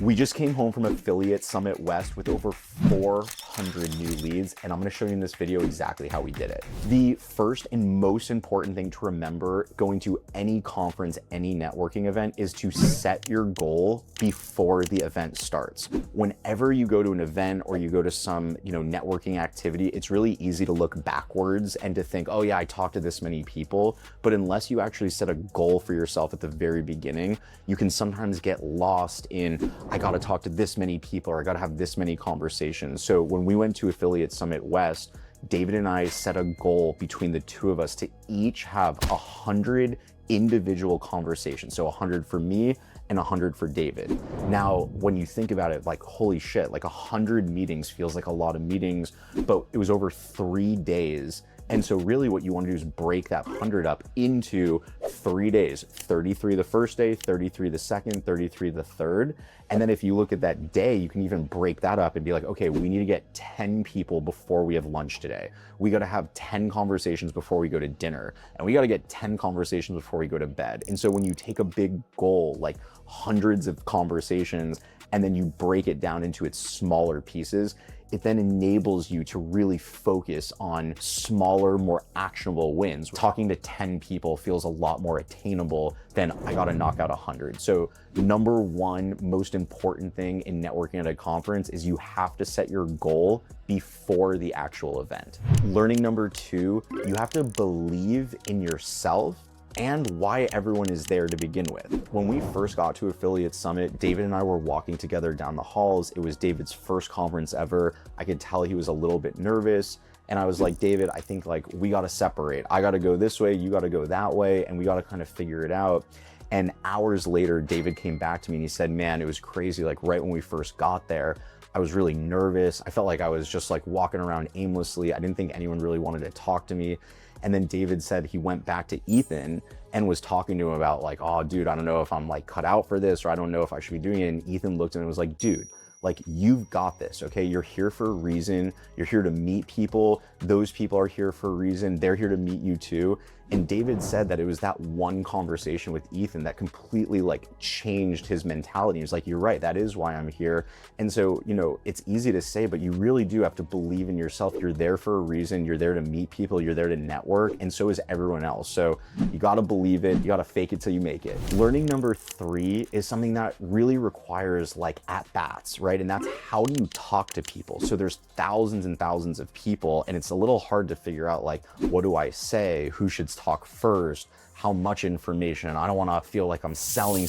We just came home from Affiliate Summit West with over 400 new leads, and I'm gonna show you in this video exactly how we did it. The first and most important thing to remember going to any conference, any networking event, is to set your goal before the event starts. Whenever you go to an event or you go to some, networking activity, it's really easy to look backwards and to think, oh yeah, I talked to this many people. But unless you actually set a goal for yourself at the very beginning, you can sometimes get lost in, I gotta talk to this many people or I gotta have this many conversations. So when we went to Affiliate Summit West, David and I set a goal between the two of us to each have 100 individual conversations. So 100 for me and 100 for David. Now, when you think about it, like, holy shit, like 100 meetings feels like a lot of meetings, but it was over 3 days. And so really what you want to do is break that 100 up into 3 days, 33 the first day, 33 the second, 33 the third. And then if you look at that day, you can even break that up and be like, okay, we need to get 10 people before we have lunch today. We got to have 10 conversations before we go to dinner. And we got to get 10 conversations before we go to bed. And so when you take a big goal, like hundreds of conversations, and then you break it down into its smaller pieces, it then enables you to really focus on smaller, more actionable wins. Talking to 10 people feels a lot more attainable than I gotta knock out 100. So number one most important thing in networking at a conference is you have to set your goal before the actual event. Learning number two, you have to believe in yourself and why everyone is there to begin with. When we first got to Affiliate Summit, David and I were walking together down the halls. It was David's first conference ever. I could tell he was a little bit nervous. And I was like, David, I think like we gotta separate. I gotta go this way, you gotta go that way, and we gotta kind of figure it out. And hours later, David came back to me and he said, man, it was crazy. Like right when we first got there, I was really nervous. I felt like I was just like walking around aimlessly. I didn't think anyone really wanted to talk to me. And then David said he went back to Ethan and was talking to him about like, oh dude, I don't know if I'm like cut out for this, or I don't know if I should be doing it. And Ethan looked at him and was like, dude, like you've got this, okay? You're here for a reason. You're here to meet people. Those people are here for a reason. They're here to meet you too. And David said that it was that one conversation with Ethan that completely like changed his mentality. He was like, you're right, that is why I'm here. And so, it's easy to say, but you really do have to believe in yourself. You're there for a reason. You're there to meet people. You're there to network. And so is everyone else. So you got to believe it. You got to fake it till you make it. Learning number three is something that really requires like at bats, right? And that's how do you talk to people? So there's thousands and thousands of people, and it's a little hard to figure out like, what do I say? Who should talk first? How much information? I don't want to feel like I'm selling.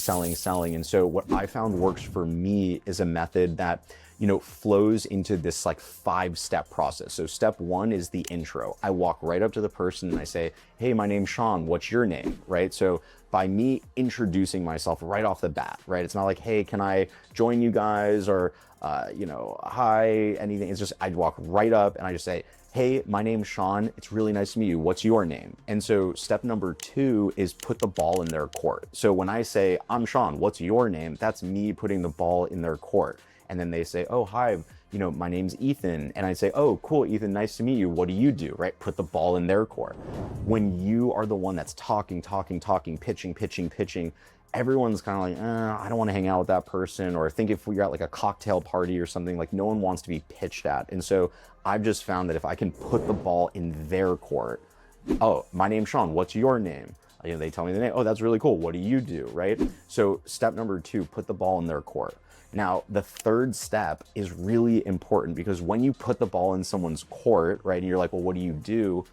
And so what I found works for me is a method that, flows into this like 5-step process. So step one is the intro. I walk right up to the person and I say, hey, my name's Sean. What's your name? Right? So by me introducing myself right off the bat, right? It's not like, hey, can I join you guys? Or, hi, anything. It's just, I'd walk right up and I just say, hey, my name's Sean. It's really nice to meet you. What's your name? And so step number two is put the ball in their court. So when I say, I'm Sean, what's your name? That's me putting the ball in their court. And then they say, oh, hi, my name's Ethan. And I say, oh, cool, Ethan, nice to meet you. What do you do, right? Put the ball in their court. When you are the one that's talking, pitching, everyone's kind of like, I don't want to hang out with that person. Or think if we're at like a cocktail party or something, like no one wants to be pitched at. And so I've just found that if I can put the ball in their court, oh, my name's Sean, what's your name? They tell me the name. Oh, that's really cool. What do you do, right? So step number two, put the ball in their court. Now, the third step is really important because when you put the ball in someone's court, right, and you're like, well, what do you do?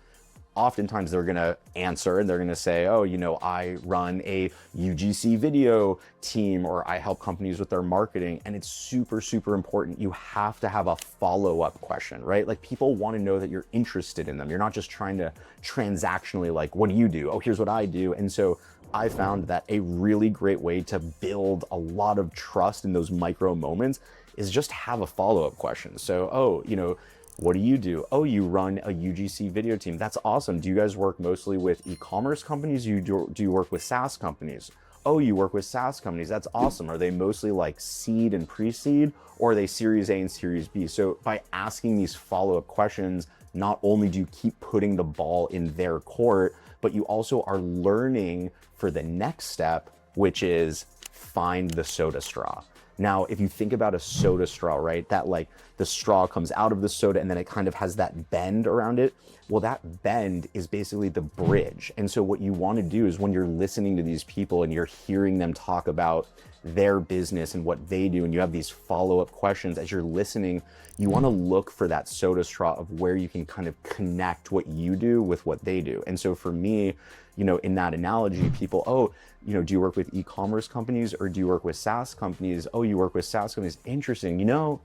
Oftentimes they're gonna answer and they're gonna say, oh, I run a UGC video team, or I help companies with their marketing. And it's super, super important. You have to have a follow-up question, right? Like people wanna know that you're interested in them. You're not just trying to transactionally like, what do you do? Oh, here's what I do. And so I found that a really great way to build a lot of trust in those micro moments is just have a follow-up question. So, oh, what do you do? Oh, you run a UGC video team. That's awesome. Do you guys work mostly with e-commerce companies? Do you work with SaaS companies? Oh, you work with SaaS companies. That's awesome. Are they mostly like seed and pre-seed, or are they Series A and Series B? So by asking these follow-up questions, not only do you keep putting the ball in their court, but you also are learning for the next step, which is find the soda straw. Now, if you think about a soda straw, right, that like the straw comes out of the soda and then it kind of has that bend around it. Well, that bend is basically the bridge. And so what you want to do is when you're listening to these people and you're hearing them talk about their business and what they do, and you have these follow-up questions as you're listening, you want to look for that soda straw of where you can kind of connect what you do with what they do. And so for me, you know, in that analogy, people, oh, you know, do you work with e-commerce companies or do you work with SaaS companies? Oh, you work with SaaS companies. Interesting. You know,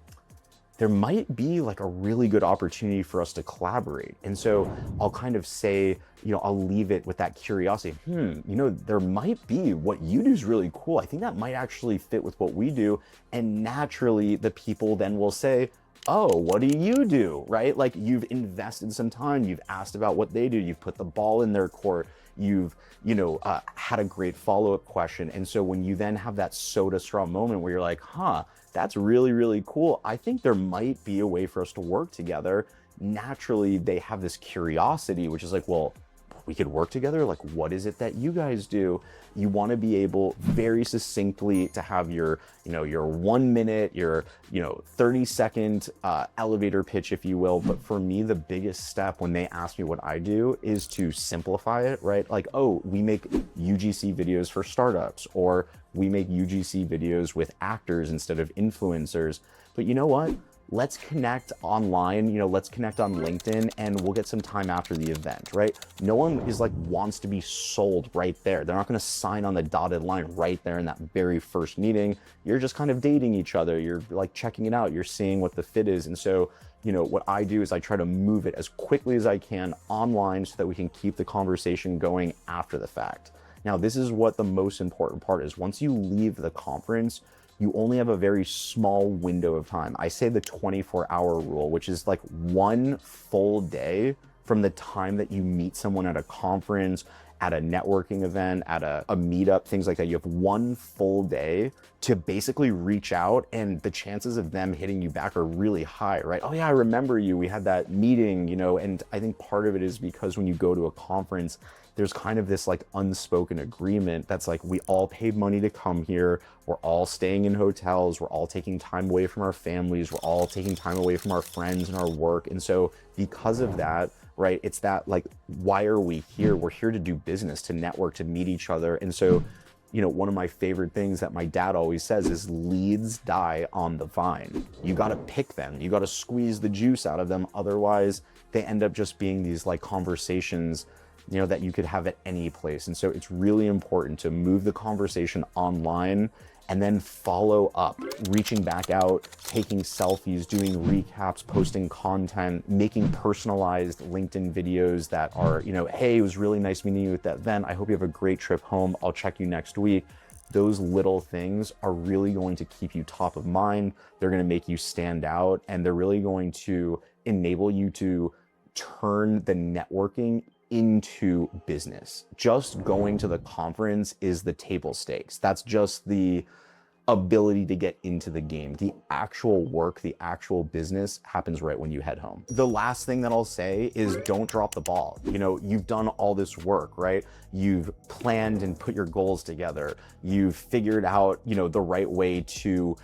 there might be like a really good opportunity for us to collaborate. And so I'll kind of say, you know, I'll leave it with that curiosity. You know, there might be what you do is really cool. I think that might actually fit with what we do. And naturally, the people then will say, oh, what do you do, right? Like you've invested some time, you've asked about what they do, you've put the ball in their court, you've, you know, had a great follow-up question. And so when you then have that soda straw moment where you're like, huh, that's really, really cool. I think there might be a way for us to work together. Naturally, they have this curiosity, which is like, well, we could work together. Like, what is it that you guys do? You want to be able very succinctly to have your, you know, your 1 minute, your, you know, 30-second elevator pitch, if you will. But for me, the biggest step when they ask me what I do is to simplify it, right? Like, oh, we make UGC videos for startups, or we make UGC videos with actors instead of influencers. But you know what? Let's connect online, you know, let's connect on LinkedIn and we'll get some time after the event, right? No one is like wants to be sold right there. They're not going to sign on the dotted line right there in that very first meeting. You're just kind of dating each other. You're like checking it out. You're seeing what the fit is. And so, you know, what I do is I try to move it as quickly as I can online so that we can keep the conversation going after the fact. Now, this is what the most important part is. Once you leave the conference, you only have a very small window of time. I say the 24-hour rule, which is like one full day from the time that you meet someone at a conference, at a networking event, at a meetup, things like that. You have one full day to basically reach out, and the chances of them hitting you back are really high, right? Oh yeah, I remember you, we had that meeting, you know. And I think part of it is because when you go to a conference, there's kind of this like unspoken agreement that's like, we all paid money to come here. We're all staying in hotels. We're all taking time away from our families. We're all taking time away from our friends and our work. And so because of that, right, it's that like, why are we here? We're here to do business, to network, to meet each other. And so, you know, one of my favorite things that my dad always says is leads die on the vine. You got to pick them. You got to squeeze the juice out of them. Otherwise, they end up just being these like conversations, you know, that you could have at any place. And so it's really important to move the conversation online and then follow up, reaching back out, taking selfies, doing recaps, posting content, making personalized LinkedIn videos that are, you know, hey, it was really nice meeting you at that event. I hope you have a great trip home. I'll check you next week. Those little things are really going to keep you top of mind. They're going to make you stand out, and they're really going to enable you to turn the networking into business. Just going to the conference is the table stakes. That's just the ability to get into the game. The actual work, the actual business happens right when you head home. The last thing that I'll say is don't drop the ball. You know, you've done all this work, right? You've planned and put your goals together. You've figured out, you know, the right way to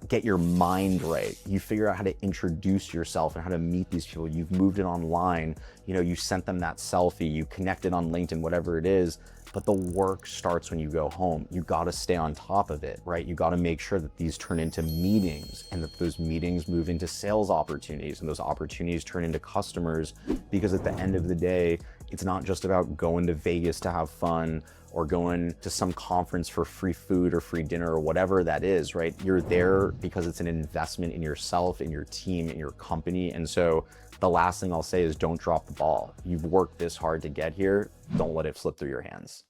get your mind right. You figure out how to introduce yourself and how to meet these people. You've moved it online. You know, you sent them that selfie, you connected on LinkedIn, whatever it is. But the work starts when you go home. You got to stay on top of it, right? You got to make sure that these turn into meetings, and that those meetings move into sales opportunities, and those opportunities turn into customers. Because at the end of the day, it's not just about going to Vegas to have fun or going to some conference for free food or free dinner or whatever that is, right? You're there because it's an investment in yourself, in your team, in your company. And so the last thing I'll say is don't drop the ball. You've worked this hard to get here. Don't let it slip through your hands.